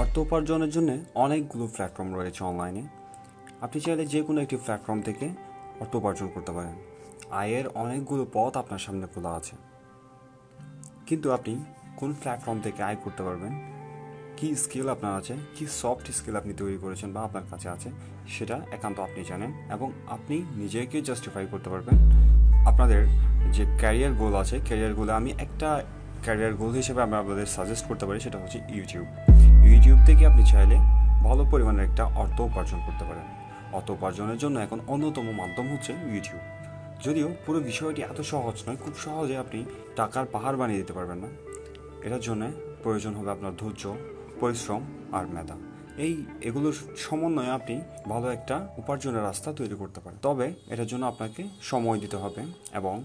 অর্থ উপার্জনের জন্য অনেকগুলো প্ল্যাটফর্ম রয়েছে অনলাইনে। আপনি চাইলে যে কোনো একটি প্ল্যাটফর্ম থেকে অর্থ উপার্জন করতে পারেন। আয়ের অনেকগুলো পথ আপনার সামনে খোলা আছে, কিন্তু আপনি কোন প্ল্যাটফর্ম থেকে আয় করতে পারবেন, কী স্কিল আপনার আছে, কী সফট স্কিল আপনি তৈরি করেছেন বা আপনার কাছে আছে, সেটা একান্ত আপনি জানেন এবং আপনি নিজেকে জাস্টিফাই করতে পারবেন। আপনাদের যে ক্যারিয়ার গোল আছে, ক্যারিয়ার গোলে আমি একটা ক্যারিয়ার গোল হিসেবে আমি আপনাদের সাজেস্ট করতে পারি, সেটা হচ্ছে ইউটিউব থেকে আপনি চাইলে ভালো পরিমাণের একটা অর্থ উপার্জন করতে পারেন। অর্থ উপার্জনের জন্য এখন অন্যতম মাধ্যম হচ্ছে ইউটিউব। যদিও পুরো বিষয়টি এত সহজ নয়, খুব সহজে আপনি টাকার পাহাড় বানিয়ে দিতে পারবেন না। এটার জন্য প্রয়োজন হবে আপনার ধৈর্য, পরিশ্রম আর মেধা। এগুলোর সমন্বয়ে আপনি ভালো একটা উপার্জনের রাস্তা তৈরি করতে পারেন। তবে এটার জন্য আপনাকে সময় দিতে হবে এবং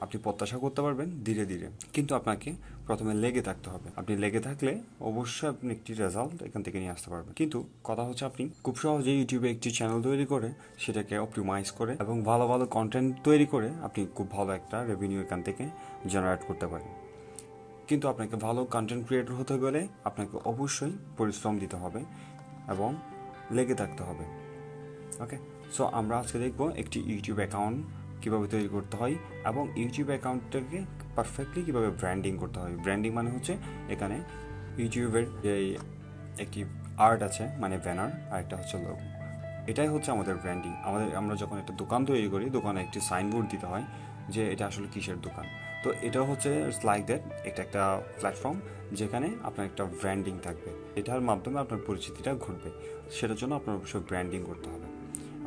আপনি প্রত্যাশা করতে পারবেন ধীরে ধীরে, কিন্তু আপনাকে প্রথমে লেগে থাকতে হবে। আপনি লেগে থাকলে অবশ্যই আপনি একটি রেজাল্ট এখান থেকে নিয়ে আসতে পারবেন। কিন্তু কথা হচ্ছে, আপনি খুব সহজে ইউটিউবে একটি চ্যানেল তৈরি করে সেটাকে অপটিমাইজ করে এবং ভালো ভালো কন্টেন্ট তৈরি করে আপনি খুব ভালো একটা রেভিনিউ এখান থেকে জেনারেট করতে পারেন। কিন্তু আপনাকে ভালো কন্টেন্ট ক্রিয়েটর হতে গেলে আপনাকে অবশ্যই পরিশ্রম দিতে হবে এবং লেগে থাকতে হবে। ওকে, সো আমরা আজকে দেখব একটি ইউটিউব অ্যাকাউন্ট কীভাবে তৈরি করতে হয় এবং ইউটিউব অ্যাকাউন্টটাকে পারফেক্টলি কীভাবে ব্র্যান্ডিং করতে হয়। ব্র্যান্ডিং মানে হচ্ছে এখানে ইউটিউবের যে একটি আর্ট আছে, মানে ব্যানার, আর একটা হচ্ছে লোগো। এটাই হচ্ছে আমাদের ব্র্যান্ডিং। আমরা যখন একটা দোকান তৈরি করি, দোকানে একটি সাইনবোর্ড দিতে হয় যে এটা আসলে কিসের দোকান। তো এটা হচ্ছে লাইক দ্যাট, এটা একটা প্ল্যাটফর্ম যেখানে আপনার একটা ব্র্যান্ডিং থাকবে, এটার মাধ্যমে আপনার পরিচিতিটা ঘটবে। সেটার জন্য আপনার অবশ্যই ব্র্যান্ডিং করতে হবে।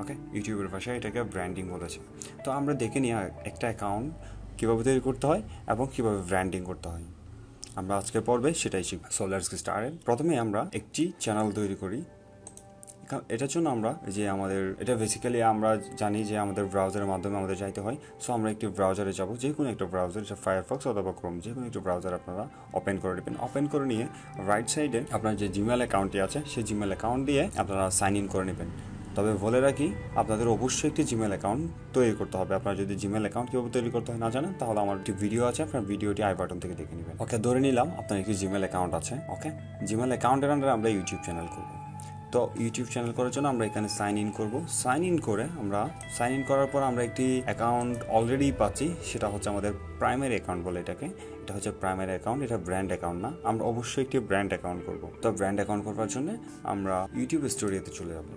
ওকে, ইউটিউবের ভাষায় এটাকে ব্র্যান্ডিং বলেছে। তো আমরা দেখে নিই একটা অ্যাকাউন্ট কীভাবে তৈরি করতে হয় এবং কীভাবে ব্র্যান্ডিং করতে হয়। আমরা আজকের পর্বে সেটাই শিখব। So let's get started. প্রথমে আমরা একটি চ্যানেল তৈরি করি। এটার জন্য আমরা এটা বেসিক্যালি আমরা জানি যে আমাদের ব্রাউজারের মাধ্যমে আমাদের যাইতে হয়। সো আমরা একটি ব্রাউজারে যাব, যে কোনো একটা ব্রাউজার, যা ফায়ারফক্স অথবা ক্রোম, যে কোনো একটা ব্রাউজার আপনারা ওপেন করে নেবেন। ওপেন করে নিয়ে রাইট সাইডে আপনার যে জিমেল অ্যাকাউন্টটি আছে, সেই জিমেল অ্যাকাউন্ট দিয়ে আপনারা সাইন ইন করে নেবেন। তবে বলে রাখি, আপনাদের অবশ্যই একটি জিমেল অ্যাকাউন্ট তৈরি করতে হবে। আপনারা যদি জিমেল অ্যাকাউন্ট কীভাবে তৈরি করতে হয় না জানেন, তাহলে আমার একটি ভিডিও আছে, আপনার ভিডিওটি আই বাটন থেকে দেখে নেবেন। ওকে, ধরে নিলাম আপনার একটি জিমেল অ্যাকাউন্ট আছে। ওকে, জিমেল অ্যাকাউন্টের আন্ডারে আমরা ইউটিউব চ্যানেল করব। তো ইউটিউব চ্যানেল করার জন্য আমরা এখানে সাইন ইন করব। সাইন ইন করার পর আমরা একটি অ্যাকাউন্ট অলরেডি পাচ্ছি, সেটা হচ্ছে আমাদের প্রাইমারি অ্যাকাউন্ট বলে এটাকে। এটা হচ্ছে প্রাইমারি অ্যাকাউন্ট, এটা ব্র্যান্ড অ্যাকাউন্ট না। আমরা অবশ্যই একটি ব্র্যান্ড অ্যাকাউন্ট করব। তো ব্র্যান্ড অ্যাকাউন্ট করবার জন্য আমরা ইউটিউব স্টুডিওতে চলে যাব।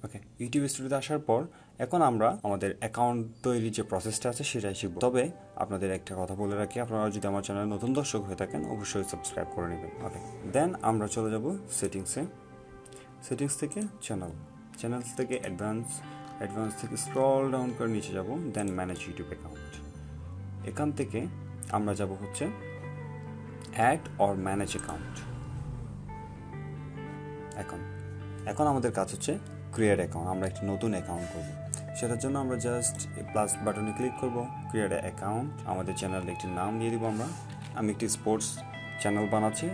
ওকে, ইউটিউব স্টুডিওতে আসার পর এখন আমরা আমাদের অ্যাকাউন্ট তৈরির যে প্রসেসটা আছে সেটাই শিখব। তবে আপনাদের একটা কথা বলে রাখি, আপনারা যদি আমার চ্যানেলে নতুন দর্শক হয়ে থাকেন, অবশ্যই সাবস্ক্রাইব করে নেবেন। ওকে, দেন আমরা চলে যাব সেটিংস থেকে চ্যানেলস থেকে অ্যাডভান্স থেকে স্ক্রল ডাউন করে নিচে যাব, দেন ম্যানেজ ইউটিউব অ্যাকাউন্ট। এখান থেকে আমরা যাব হচ্ছে অ্যাড অর ম্যানেজ অ্যাকাউন্ট। এখন আমাদের কাজ হচ্ছে ক্রিয়েট অ্যাকাউন্ট। আমরা একটি নতুন অ্যাকাউন্ট করব। সেটার জন্য আমরা জাস্ট প্লাস বাটনে ক্লিক করব, ক্রিয়েট অ্যাকাউন্ট। আমাদের চ্যানেলে একটি নাম দিয়ে দিব আমি একটি স্পোর্টস চ্যানেল বানাচ্ছি।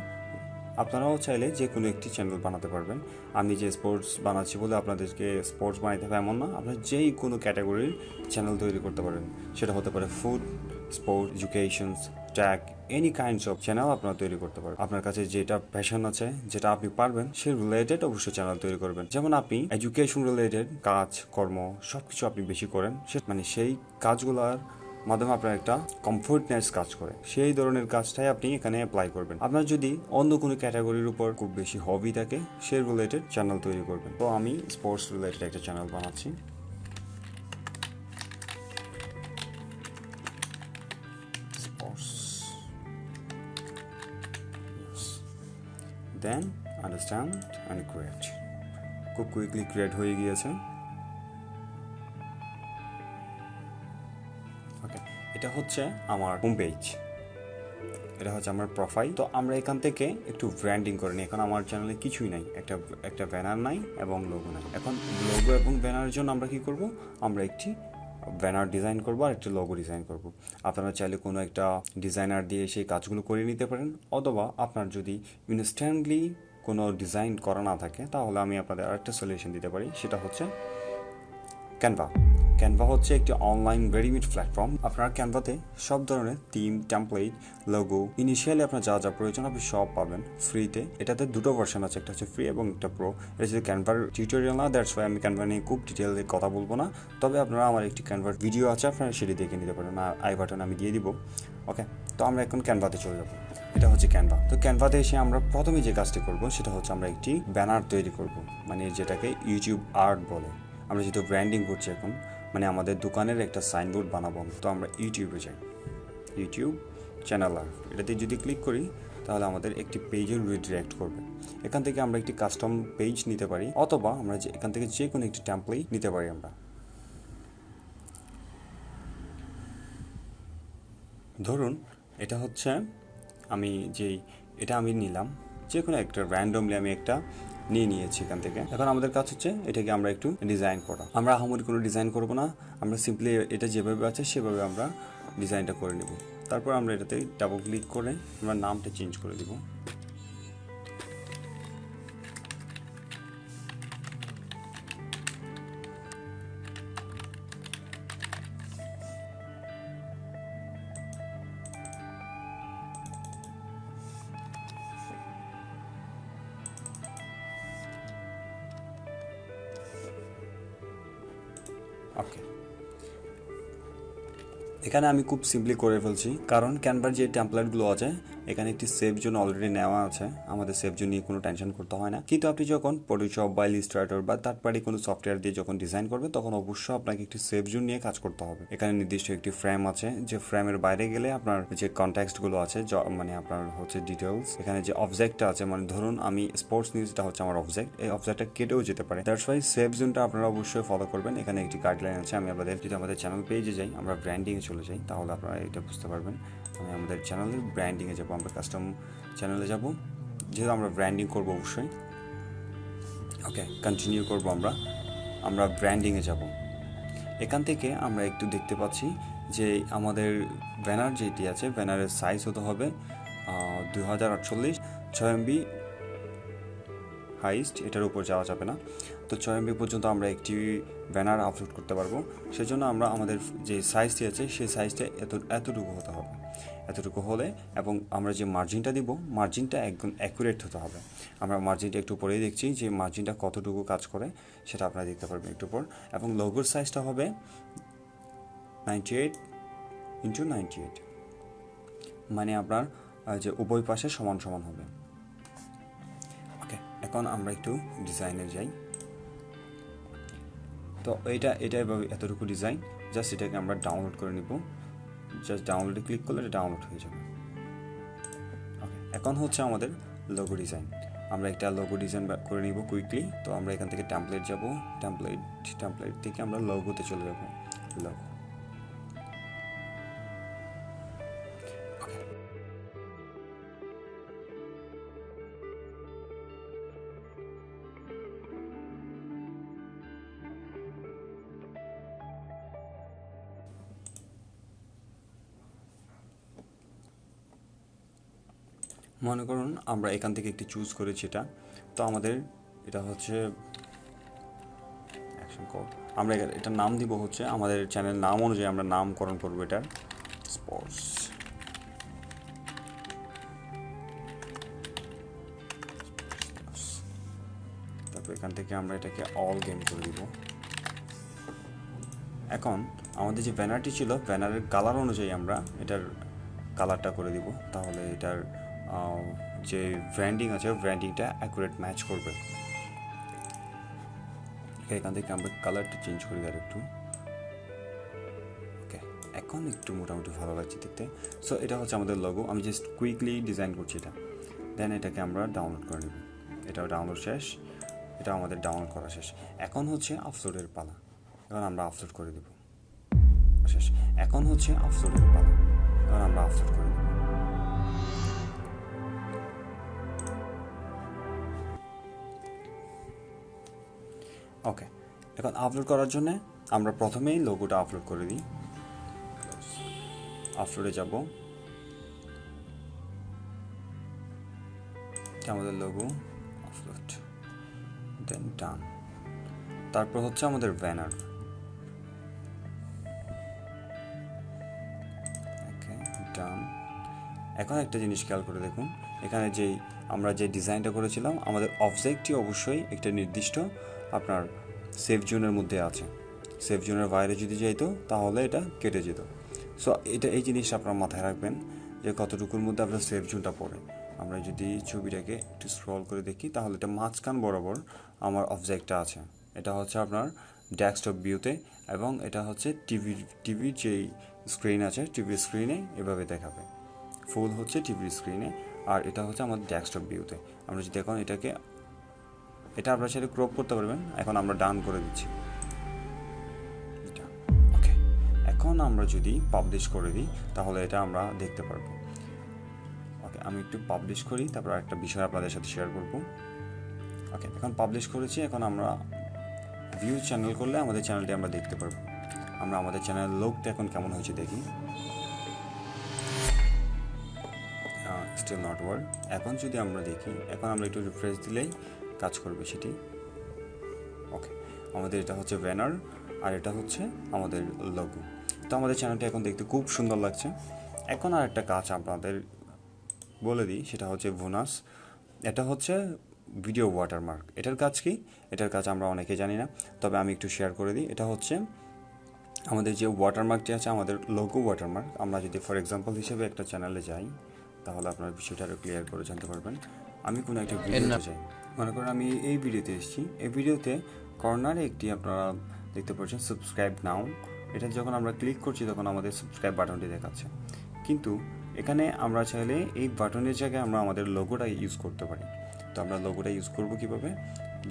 আপনারাও চাইলে যে কোনো একটি চ্যানেল বানাতে পারবেন। আমি যে স্পোর্টস বানাচ্ছি বলে আপনাদেরকে স্পোর্টস বানাইতে হবে এমন না। আপনারা যেই কোনো ক্যাটাগরির চ্যানেল তৈরি করতে পারেন। সেটা হতে পারে food, sport, educations, tag, any kinds of channel আপনারা তৈরি করতে পারেন। আপনার কাছে যেটা প্যাশন আছে, যেটা আপনি পারবেন, সেই রিলেটেড অবশ্যই চ্যানেল তৈরি করবেন। যেমন আপনি এডুকেশন রিলেটেড কাজ কর্ম সবকিছু আপনি বেশি করেন, সেই কাজগুলোর মাধ্যমে আপনার একটা কমফোর্টনেস কাজ করে, সেই ধরনের কাজটাই আপনি এখানে অ্যাপ্লাই করবেন। আপনার যদি অন্য কোনো ক্যাটাগরির উপর খুব বেশি হবি থাকে, সেই রিলেটেড চ্যানেল তৈরি করবেন। তো আমি স্পোর্টস রিলেটেড একটা চ্যানেল বানাচ্ছি। দেন আন্ডারস্ট্যান্ড অ্যান্ড ক্রিয়েট। খুব কুইকলি ক্রিয়েট হয়ে গিয়েছে। ওকে, এটা হচ্ছে আমার হোম পেজ, এটা হচ্ছে আমার প্রোফাইল। তো আমরা এখান থেকে একটু ব্র্যান্ডিং করে নিই। এখন আমার চ্যানেলে কিছুই নাই, একটা ব্যানার নাই এবং লোগো নাই। এখন লোগো এবং ব্যানারের জন্য আমরা কি করব, আমরা একটি ব্যানার ডিজাইন করব আর একটি লোগো ডিজাইন করব। আপনারা চাইলে কোনো একটা ডিজাইনার দিয়ে সেই কাজগুলো করে নিতে পারেন, অথবা আপনার যদি ইনস্ট্যান্টলি কোনো ডিজাইন করা না থাকে, তাহলে আমি আপনাদের আরেকটা সলিউশন দিতে পারি। সেটা হচ্ছে ক্যানভা। ক্যানভা হচ্ছে একটি অনলাইন রেডিমেড প্ল্যাটফর্ম। আপনার ক্যানভাতে সব ধরনের থিম, টেমপ্লেট, লোগো, ইনিশিয়ালি আপনার যা যা প্রয়োজন আপনি সব পাবেন ফ্রিতে। এটাতে দুটো ভার্সন আছে, একটা হচ্ছে ফ্রি এবং একটা প্রো। এটা যদি ক্যানভার টিউটোরিয়াল না, দ্যাটস ওয়াই আমি ক্যানভা নিয়ে খুব ডিটেইলে কথা বলবো না। তবে আপনারা আমার একটি ক্যানভার ভিডিও আছে, আপনারা সেটি দেখে নিতে পারেন, আই বাটন আমি দিয়ে দিব। ওকে, তো আমরা এখন ক্যানভাতে চলে যাবো। এটা হচ্ছে ক্যানভা। তো ক্যানভাতে এসে আমরা প্রথমে যে কাজটি করব সেটা হচ্ছে আমরা একটি ব্যানার তৈরি করব, মানে যেটাকে ইউটিউব আর্ট বলে। আমরা যেহেতু ব্র্যান্ডিং করছি এখন, মানে আমাদের দোকানের একটা সাইনবোর্ড বানাবো, তো আমরা ইউটিউবে যাই, ইউটিউব চ্যানেল আর্ট, এটাতে যদি ক্লিক করি তাহলে আমাদের একটি পেজে রিডিরেক্ট করবে। এখান থেকে আমরা একটি কাস্টম পেজ নিতে পারি, অথবা আমরা এখান থেকে যে কোনো একটি টেমপ্লেট নিতে পারি আমরা। ধরুন এটা হচ্ছে এটা আমি নিলাম, যে কোনো একটা র্যান্ডমলি আমি একটা নিয়েছি এখান থেকে। এখন আমাদের কাজ হচ্ছে এটাকে আমরা একটু ডিজাইন করা। আমরা আহামরি কোনো ডিজাইন করব না, আমরা সিম্পলি এটা যেভাবে আছে সেভাবে আমরা ডিজাইনটা করে নেব। তারপর আমরা এটাতে ডাবল ক্লিক করে আমরা নামটা চেঞ্জ করে দিব। ওকে, এখানে আমি খুব সিম্পলি করে ফেলছি, কারণ ক্যানভার যে টেমপ্লেটগুলো আছে এখানে একটি সেভ জোন অলরেডি নেওয়া আছে, আমাদের সেভ জোন নিয়ে কোনো টেনশন করতে হয় না। কিন্তু আপনি যখন ফটোশপ বা ইলাস্ট্রেটর বা থার্ড পার্টি কোনো সফটওয়্যার দিয়ে যখন ডিজাইন করবে তখন অবশ্যই আপনাকে একটি সেভ জোন নিয়ে কাজ করতে হবে। এখানে নির্দিষ্ট একটি ফ্রেম আছে, যে ফ্রেমের বাইরে গেলে আপনার যে কনটেক্সটগুলো আছে, মানে আপনার হচ্ছে ডিটেলস, এখানে যে অবজেক্টটা আছে, মানে ধরুন আমি স্পোর্টস নিউজটা হচ্ছে আমার অবজেক্ট, এই অবজেক্টটা কেটেও যেতে পারে। দ্যাটস ওয়াই সেভ জোনটা আপনারা অবশ্যই ফলো করবেন। এখানে একটি গাইডলাইন আছে। আমি যদি আমাদের চ্যানেল পেজে যাই, আমরা ব্র্যান্ডিংয়ে চলে যাই, তাহলে আপনারা এটা বুঝতে পারবেন। আমি আমাদের চ্যানেলের ব্র্যান্ডিংয়ে যাবো, আমরা কাস্টম চ্যানেলে যাব, যেহেতু আমরা ব্র্যান্ডিং করবো অবশ্যই। ওকে, কন্টিনিউ করবো আমরা ব্র্যান্ডিংয়ে যাব। এখান থেকে আমরা একটু দেখতে পাচ্ছি যে আমাদের ব্যানার যেটি আছে, ব্যানারের সাইজ হতে হবে 2048, 6 MB হাইস্ট, এটার উপর যাওয়া যাবে না। তো 6 MB পর্যন্ত আমরা একটি ব্যানার আপলোড করতে পারবো। সেজন্য আমরা আমাদের যে সাইজটি আছে সেই সাইজটা এতটুকু হতে হবে, এতটুকু হলে, এবং আমরা যে মার্জিনটা দিব মার্জিনটা একদম অ্যাকুরেট হতে হবে। আমরা মার্জিনটা একটু পরেই দেখছি যে মার্জিনটা কতটুকু কাজ করে, সেটা আপনারা দেখতে পারবেন একটু পর। এবং লোগোর সাইজটা হবে 98x98, মানে আপনার যে উভয় পাশে সমান সমান হবে। ওকে, এখন আমরা একটু ডিজাইনে যাই। তো এটা এতটুকু ডিজাইন, জাস্ট এটাকে আমরা ডাউনলোড করে নিব। জাস্ট ডাউনলোডে ক্লিক করলে এটা ডাউনলোড হয়ে যাবে। ওকে, এখন হচ্ছে আমাদের লোগো ডিজাইন। আমরা একটা লোগো ডিজাইন করে নিব কুইকলি। তো আমরা এখান থেকে টেমপ্লেট যাব, টেমপ্লেট থেকে আমরা লোগোতে চলে যাব, লোগো। মনে করুন আমরা এখান থেকে একটি চুজ করেছি এটা, তো আমাদের এটা হচ্ছে অ্যাকশন কোড। আমরা এটার নাম দিব হচ্ছে আমাদের চ্যানেল নাম অনুযায়ী আমরা নামকরণ করবো এটার স্পোর্টস। তারপর এখান থেকে আমরা এটাকে অল গেম করে দিব। এখন আমাদের যে ব্যানারটি ছিল, ব্যানারের কালার অনুযায়ী আমরা এটার কালারটা করে দিব, তাহলে এটার যে ব্র্যান্ডিং আছে ব্র্যান্ডিংটা অ্যাকুরেট ম্যাচ করবে। এখান থেকে আমরা কালারটা চেঞ্জ করি আর একটু। ওকে, এখন একটু মোটামুটি ভালো লাগছে দেখতে। সো এটা হচ্ছে আমাদের লোগো। আমি জাস্ট কুইকলি ডিজাইন করছি এটা, দেন এটাকে আমরা ডাউনলোড করে নেব। এটাও ডাউনলোড শেষ, এটা আমাদের ডাউনলোড করা শেষ। এখন হচ্ছে আপলোডের পালা। এখন আমরা আপলোড করে দেব, শেষ। এখন হচ্ছে আপলোডের পালা, এখন আমরা আপলোড করে দেব। ওকে, এখন আপলোড করার জন্য আমরা প্রথমেই লোগোটা আপলোড করে দিই। আপলোডে যাব, আমাদের লোগো আপলোড, দেন ডান। তারপর হচ্ছে আমাদের ব্যানার। এখন একটা জিনিস খেয়াল করে দেখুন, এখানে আমরা যে ডিজাইনটা করেছিলাম আমাদের অবজেক্টটি অবশ্যই একটা নির্দিষ্ট আপনার সেফ জোনের মধ্যে আছে। সেফ জোনের বাইরে যদি যাইতো তাহলে এটা কেটে যেত। সো এই জিনিসটা আপনারা মাথায় রাখবেন যে কতটুকুর মধ্যে আপনার সেফ জোনটা পড়ে। আমরা যদি ছবিটাকে একটু স্ক্রল করে দেখি তাহলে এটা মাঝখান বরাবর আমার অবজেক্টটা আছে। এটা হচ্ছে আপনার ডেস্কটপ ভিউতে, এবং এটা হচ্ছে টিভির যেই স্ক্রিন আছে টিভির স্ক্রিনে এভাবে দেখাবে। ফুল হচ্ছে টিভির স্ক্রিনে, আর এটা হচ্ছে আমাদের ডেস্কটপ ভিউতে। আমরা যদি এখন এটা আপনার সাথে ক্রপ করতে পারবেন। এখন আমরা ডান করে দিচ্ছি। ওকে, এখন আমরা যদি পাবলিশ করে দিই তাহলে এটা আমরা দেখতে পারবো। ওকে, আমি একটু পাবলিশ করি, তারপর একটা বিষয় আপনাদের সাথে শেয়ার করব। ওকে, এখন পাবলিশ করেছি। এখন আমরা ভিউ চ্যানেল করলে আমাদের চ্যানেলটি আমরা দেখতে পারবো। আমরা আমাদের চ্যানেল লোকটা এখন কেমন হয়েছে দেখি। Still not work. এখন যদি আমরা দেখি, এখন আমরা একটু রিফ্রেশ দিলেই কাজ করবে সেটি। ওকে, আমাদের এটা হচ্ছে ব্যানার, আর এটা হচ্ছে আমাদের লোগো। তো আমাদের চ্যানেলটা এখন দেখতে খুব সুন্দর লাগছে। এখন আর একটা কাজ আপনাদের বলে দিই, সেটা হচ্ছে বোনাস। এটা হচ্ছে ভিডিও ওয়াটারমার্ক। এটার কাজ কি? এটার কাজ আমরা অনেকে জানি না, তবে আমি একটু শেয়ার করে দিই। এটা হচ্ছে আমাদের যে ওয়াটারমার্কটি আছে, আমাদের লোগো ওয়াটারমার্ক। আমরা যদি ফর এক্সাম্পল হিসেবে একটা চ্যানেলে যাই তাহলে আপনার বিষয়টা আরও ক্লিয়ার করে জানতে পারবেন। আমি কোনো একটা ভিডিওতে যাই, মনে করেন আমি এই ভিডিওতে এসেছি। এই ভিডিওতে কর্নারে একটি আপনারা দেখতে পাচ্ছেন সাবস্ক্রাইব নাও। এটা যখন আমরা ক্লিক করছি তখন আমাদের সাবস্ক্রাইব বাটনটি দেখাচ্ছে, কিন্তু এখানে আমরা চাইলে এই বাটনের জায়গায় আমরা আমাদের লোগোটা ইউজ করতে পারি। তো আমরা লোগোটা ইউজ করব কীভাবে?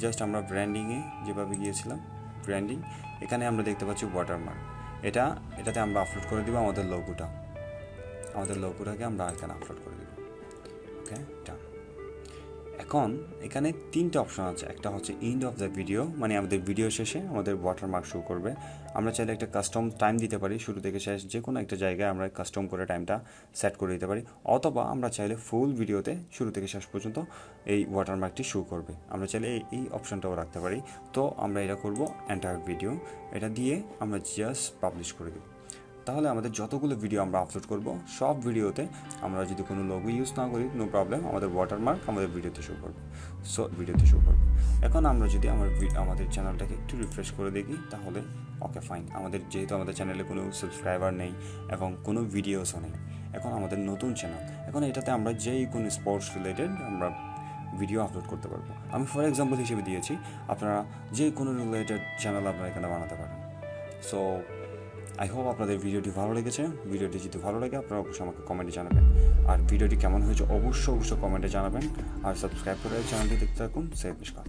জাস্ট আমরা ব্র্যান্ডিংয়ে যেভাবে গিয়েছিলাম, ব্র্যান্ডিং, এখানে আমরা দেখতে পাচ্ছি ওয়াটারমার্ক। এটাতে আমরা আপলোড করে দেবো আমাদের লোগোটাকে আমরা এখানে আপলোড করে দেবো। ওকে, ডান। এখন এখানে তিনটে অপশন আছে। একটা হচ্ছে এন্ড অফ দ্য ভিডিও, মানে আমাদের ভিডিও শেষে আমাদের ওয়াটারমার্ক শো করবে। আমরা চাইলে একটা কাস্টম টাইম দিতে পারি, শুরু থেকে শেষ যে কোনো একটা জায়গায় আমরা কাস্টম করে টাইমটা সেট করে দিতে পারি, অথবা আমরা চাইলে ফুল ভিডিওতে শুরু থেকে শেষ পর্যন্ত এই ওয়াটারমার্কটি শো করবে। আমরা চাইলে এই অপশনটাও রাখতে পারি। তো আমরা এটা করব এন্টায়ার ভিডিও, এটা দিয়ে আমরা জাস্ট পাবলিশ করে দেব। তাহলে আমাদের যতগুলো ভিডিও আমরা আপলোড করব সব ভিডিওতে আমরা যদি কোনো লোগো ইউজ না করি, নো প্রবলেম, আমাদের ওয়াটারমার্ক আমাদের ভিডিওতে শো করবে। এখন আমরা যদি আমাদের চ্যানেলটাকে একটু রিফ্রেশ করে দেখি তাহলে ওকে, ফাইন। যেহেতু আমাদের চ্যানেলে কোনো সাবস্ক্রাইবার নেই এবং কোনো ভিডিওসও নেই, এখন আমাদের নতুন চ্যানেল, এখন এটাতে আমরা যেই কোনো স্পোর্টস রিলেটেড আমরা ভিডিও আপলোড করতে পারবো। আমি ফর এক্সাম্পল হিসেবে দিয়েছি, আপনারা যে কোনো রিলেটেড চ্যানেল আপনারা এখানে বানাতে পারেন। সো আই হোপ আপনাদের ভিডিওটি ভালো লেগেছে। ভিডিওটি যদি ভালো লাগে আপনারা অবশ্যই আমাকে কমেন্টে জানাবেন, আর ভিডিওটি কেমন হয়েছে অবশ্যই কমেন্টে জানাবেন, আর সাবস্ক্রাইব করে চ্যানেলটি দেখতে থাকুন। SYED MISKAT।